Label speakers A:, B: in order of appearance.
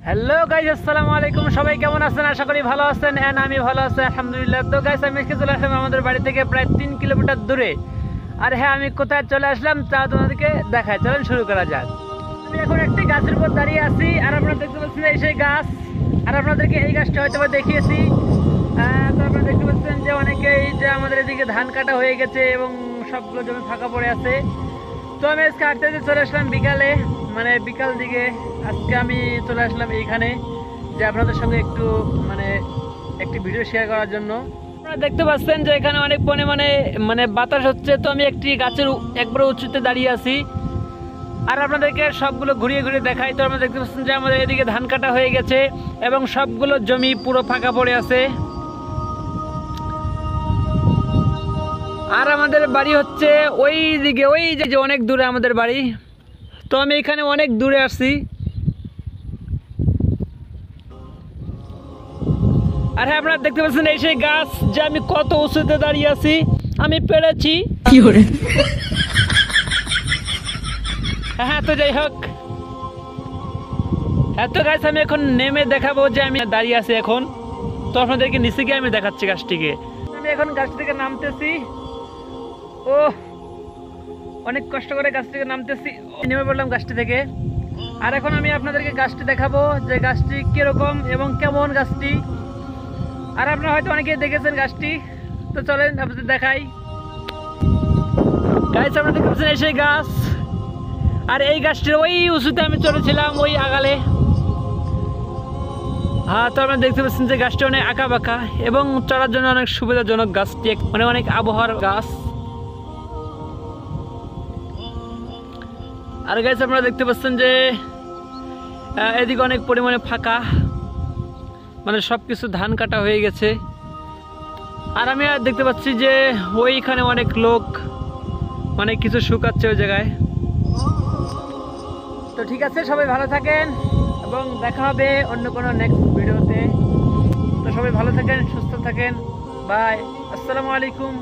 A: Hello guys, আসসালামু আলাইকুম। সবাই কেমন আছেন? আশা করি ভালো আছেন। আমি ভালো আছি আলহামদুলিল্লাহ। তো গাইস, আমি আজকে চলে আসলাম আমাদের বাড়ি থেকে প্রায় 3 কিলোমিটার দূরে। আর হ্যাঁ, আমি কোথায় চলে আসলাম তা তোমাদেরকে দেখায়। চলেন শুরু করা যাক। আমি এখন একটি গাছের উপর দাঁড়িয়ে আছি, আর আপনারা দেখতে পাচ্ছেন এই সেই গাছ। আর আপনাদেরকে এই গাছটা হয়তো দেখিয়েছি। তো আপনারা দেখতে পাচ্ছেন যে অনেকেই যে আমাদের এদিকে ধান কাটা হয়ে গেছে এবং সবগুলো জমি ফাঁকা পড়ে আছে। তো আমি আজকে হাঁটতে চলে আসলাম বিকালে, মানে বিকাল দিকে আজকে আমি চলে আসলাম এইখানে যে আপনাদের সঙ্গে একটু একটি ভিডিও শেয়ার করার জন্য। আপনারা দেখতে পাচ্ছেন যে এখানে অনেক মানে বাতাস হচ্ছে। তো আমি একটি গাছের একবারে উঁচুতে দাঁড়িয়ে আছি, আর আপনাদেরকে সবগুলো ঘুরিয়ে ঘুরিয়ে দেখাই। তো আপনারা দেখতে পাচ্ছেন যে আমাদের এদিকে ধান কাটা হয়ে গেছে এবং সবগুলো জমি পুরো ফাঁকা পড়ে আছে। আর আমাদের বাড়ি হচ্ছে ওই দিকে, ওই যে অনেক দূরে আমাদের বাড়ি। তো আমি এখানে অনেক দূরে আসছি। আর হ্যাঁ, আপনারা দেখতে পাচ্ছেন এই সেই গাছ যে আমি কত উঁচুতে দাঁড়িয়ে আছি। আমি পেরেছি। হ্যাঁ, তো যাই হোক, এত গাছ আমি এখন নেমে দেখাবো যে আমি দাঁড়িয়ে আছি এখন। তো আপনাদেরকে নিচে গিয়ে আমি দেখাচ্ছি গাছটিকে। আমি এখন গাছ থেকে নামতেছি। ও, অনেক কষ্ট করে গাছ থেকে নামতেছি, নেমে পড়লাম গাছটি থেকে। আর এখন আমি আপনাদেরকে গাছটি দেখাবো যে গাছটি কিরকম এবং কেমন গাছটি। আর আপনারা হয়তো অনেকেই দেখেছেন গাছটি। তো চলেন আপনাদের দেখাই। গাছ আপনারা দেখতে পাচ্ছেন এই সেই গাছ। আর এই গাছটির ওই উঁচুতে আমি চলেছিলাম, ওই আগালে। হ্যাঁ, তো আপনারা দেখতে পাচ্ছেন যে গাছটি অনেক আঁকা বাঁকা এবং চড়ার জন্য অনেক সুবিধাজনক গাছটি, অনেক আবহাওয়ার গাছ। আর গাছ আপনারা দেখতে পাচ্ছেন যে এদিকে অনেক পরিমাণে ফাঁকা, সব কিছু ধান কাটা হয়ে গেছে। আর আমি আর দেখতে পাচ্ছি যে ওইখানে অনেক লোক কিছু শুকাচ্ছে ওই জায়গায়। তো ঠিক আছে, সবাই ভালো থাকেন এবং দেখা হবে অন্য কোনো নেক্সট ভিডিওতে। তো সবাই ভালো থাকেন, সুস্থ থাকেন। বাই, আসসালামু আলাইকুম।